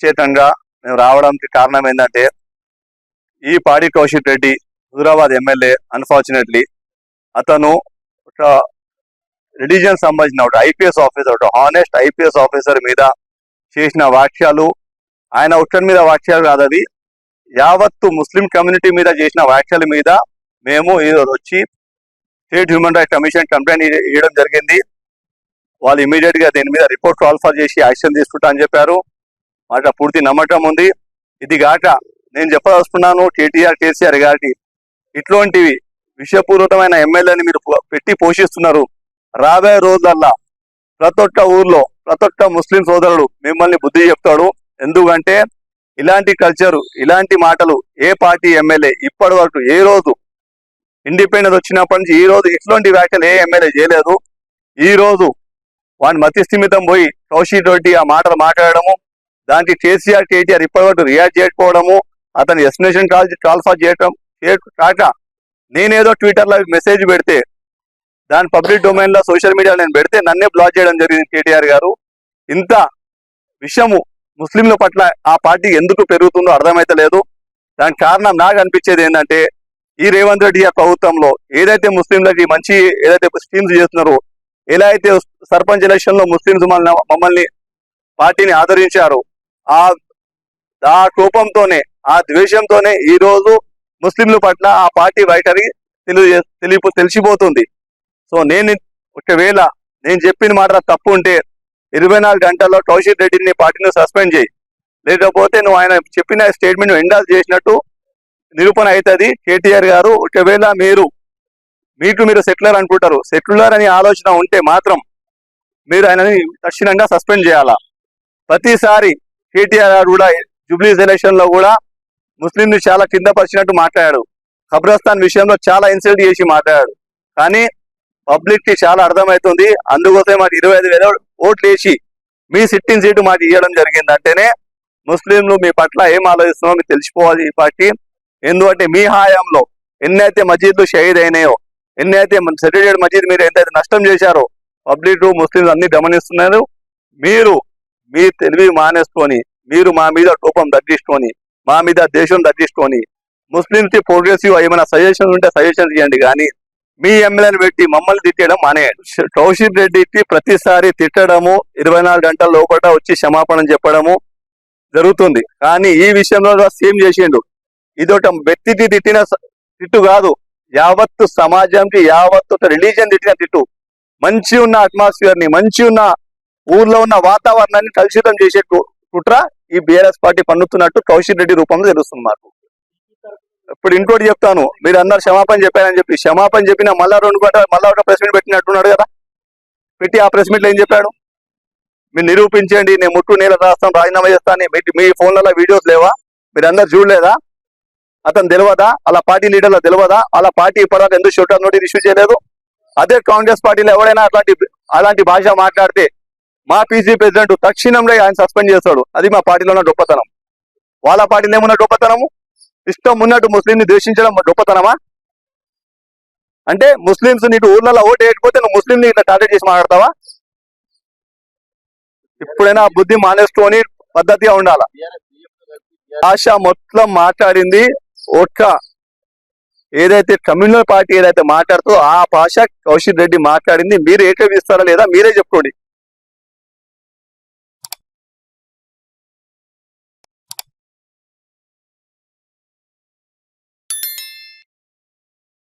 ప్రత్యేకంగా మేము రావడానికి కారణం ఏంటంటే ఈ పాడి కౌశిక్ రెడ్డి హుజురాబాద్ ఎమ్మెల్యే అన్ఫార్చునేట్లీ అతను ఒక రిలీజియన్ సంబంధించిన ఒక ఐపీఎస్ ఆఫీసర్, ఒక హానెస్ట్ ఐపీఎస్ ఆఫీసర్ మీద చేసిన వ్యాఖ్యలు, ఆయన ఒక్కరి మీద వ్యాఖ్యలు కాదు, అవి యావత్తు ముస్లిం కమ్యూనిటీ మీద చేసిన వ్యాఖ్యల మీద మేము ఈరోజు వచ్చి state human rights commission complaint ఇవ్వడం జరిగింది. వాళ్ళు ఇమీడియట్ గా దీని మీద రిపోర్ట్ కాల్ఫర్ చేసి యాక్షన్ తీసుకుంటా అని చెప్పారు. మాట పూర్తి నమ్మకం ఉంది. ఇది కాక నేను చెప్పదలుచుకున్నాను కేటీఆర్ కేసీఆర్ గారికి, ఇట్లాంటివి విషపూరితమైన ఎమ్మెల్యేని మీరు పెట్టి పోషిస్తున్నారు. రాబోయే రోజులల్లా ప్రతి ఒక్క ఊర్లో ప్రతి ఒక్క ముస్లిం సోదరుడు మిమ్మల్ని బుద్ధి చెప్తాడు. ఎందుకంటే ఇలాంటి కల్చరు, ఇలాంటి మాటలు ఏ పార్టీ ఎమ్మెల్యే ఇప్పటి వరకు ఏ రోజు ఇండిపెండెన్స్ వచ్చినప్పటి నుంచి ఈ రోజు ఇట్లాంటి వ్యాఖ్యలు ఏ ఎమ్మెల్యే చేయలేదు. ఈ రోజు వాని మతిస్థిమితం పోయి కౌశిక్ రెడ్డి ఆ మాటలు మాట్లాడము, దానికి కేటీఆర్ ఇప్పటి వరకు రియాక్ట్ చేయకపోవడము, అతను ఎస్టిమేషన్ కాల్ఫర్ చేయటం కాక నేనేదో ట్విట్టర్లో మెసేజ్ పెడితే దాని పబ్లిక్ డొమైన్ లో సోషల్ మీడియా నేను పెడితే నన్నే బ్లాక్ చేయడం జరిగింది. కేటీఆర్ గారు ఇంత విషయము ముస్లింల పట్ల ఆ పార్టీ ఎందుకు పెరుగుతుందో అర్థమైతలేదు. దానికి కారణం నాకు అనిపించేది ఏంటంటే ఈ రేవంత్ రెడ్డి ప్రభుత్వంలో ఏదైతే ముస్లింలకి మంచి ఏదైతే స్కీమ్స్ చేస్తున్నారో, ఎలా అయితే సర్పంచ్ ఎలక్షన్ లో ముస్లింస్ మమ్మల్ని పార్టీని ఆదరించారో ఆ కోపంతోనే ఆ ద్వేషంతోనే ఈ రోజు ముస్లింల పట్ల ఆ పార్టీ వైఖరి తెలిసిపోతుంది. సో ఒకవేళ నేను చెప్పిన మాట తప్పు ఉంటే 24 గంటల్లో కౌశిక్ రెడ్డిని పార్టీని సస్పెండ్ చేయి, లేకపోతే నువ్వు ఆయన చెప్పిన స్టేట్మెంట్ ఎండాల్స్ చేసినట్టు నిరూపణ అవుతుంది. కేటీఆర్ గారు ఒకవేళ మీరు సెక్యులర్ అనుకుంటారు, సెక్యులర్ అని ఆలోచన ఉంటే మాత్రం మీరు ఆయనని తక్షణంగా సస్పెండ్ చేయాలా. ప్రతిసారి కేటీఆర్ గారు కూడా జూబ్లీస్ ఎలక్షన్ లో కూడా ముస్లింని చాలా కింద పరిచినట్టు మాట్లాడాడు. ఖబ్రస్థాన్ విషయంలో చాలా ఇన్సల్ట్ చేసి మాట్లాడాడు. కానీ పబ్లిక్ కి చాలా అర్థమవుతుంది. అందుకోసం మాకు 25,000 ఓట్లు వేసి మీ సిట్టింగ్ సీటు మాకు ఇవ్వడం జరిగిందంటేనే ముస్లింలు మీ పట్ల ఏం ఆలోచిస్తున్నారో మీకు తెలిసిపోవాలి ఈ పార్టీ. ఎందుకంటే మీ హయాంలో ఎన్నైతే మసీద్లు షహీద్ అయినాయో, ఎన్నైతే సెటిల్డ్ మసీద్ మీరు ఎంతైతే నష్టం చేశారో పబ్లిక్ ముస్లింలు అన్ని గమనిస్తున్నారు. మీరు మీ తెలివి మానేసుకొని మీరు మా మీద కోపం తగ్గించుకొని మా మీద దేశం తగ్గించుకొని ముస్లింస్ కి ప్రోగ్రెసివ్ ఏమైనా సజెషన్ ఉంటే సజెషన్ ఇవ్వండి, కానీ మీ ఎమ్మెల్యేని పెట్టి మమ్మల్ని తిట్టడం మానేయండి. కౌశిక్ రెడ్డికి ప్రతిసారి తిట్టడము 24 గంటల లోపల వచ్చి క్షమాపణ చెప్పడము జరుగుతుంది. కానీ ఈ విషయంలో సేమ్ చేసిండు. ఇదొక వ్యక్తికి తిట్టిన తిట్టు కాదు, యావత్తు సమాజంకి యావత్తు ఒక రిలీజియన్ తిట్టిన తిట్టు. మంచి ఉన్న అట్మాస్ఫియర్ ని, మంచి ఉన్న ఊర్లో ఉన్న వాతావరణాన్ని కలుషితం చేసే కుట్ర ఈ బీఆర్ఎస్ పార్టీ పన్నుతున్నట్టు కౌశిక్ రెడ్డి రూపంలో తెలుస్తుంది మాకు. ఇప్పుడు ఇంకోటి చెప్తాను, మీరు అందరు క్షమాపణ చెప్పారని చెప్పి క్షమాపణ చెప్పిన మళ్ళా 2 గంటలు మళ్ళా ఒక ప్రెస్ మీట్ పెట్టినట్టున్నాడు కదా. పెట్టి ఆ ప్రెస్ మీట్లో ఏం చెప్పాడు? మీరు నిరూపించండి, నేను ముట్టు నేల రాస్తాను, రాజీనామా చేస్తాను. మీ ఫోన్లలో వీడియోస్ లేవా? మీరు అందరు చూడలేదా? అతను తెలియదా? అలా పార్టీ లీడర్లో తెలియదా? అలా పార్టీ ఇప్పటిదాకా ఎందుకు షూటర్ నోటీస్ ఇష్యూ చేయలేదు? అదే కాంగ్రెస్ పార్టీలో ఎవరైనా అలాంటి భాష మాట్లాడితే మా పీసీ ప్రెసిడెంట్ తక్షణంలో ఆయన సస్పెండ్ చేస్తాడు. అది మా పార్టీలో ఉన్న గొప్పతనం. వాళ్ళ పార్టీలో ఏమున్న గొప్పతనము? ఇష్టం ఉన్నట్టు ముస్లింని ద్వేషించడం గొప్పతనమా? అంటే ముస్లింస్ నీకు ఊర్లలో ఓటు వేయకపోతే నువ్వు ముస్లింని ఇట్లా టార్గెట్ చేసి మాట్లాడతావా? ఇప్పుడైనా బుద్ధి మానేసుకొని పద్ధతిగా ఉండాలా. భాష మొత్తం మాట్లాడింది ఏదైతే కమ్యూనల్ పార్టీ ఏదైతే మాట్లాడుతూ ఆ భాష కౌశిక్ రెడ్డి మాట్లాడింది. మీరు ఏకీవిస్తారా లేదా మీరే చెప్పుకోండి.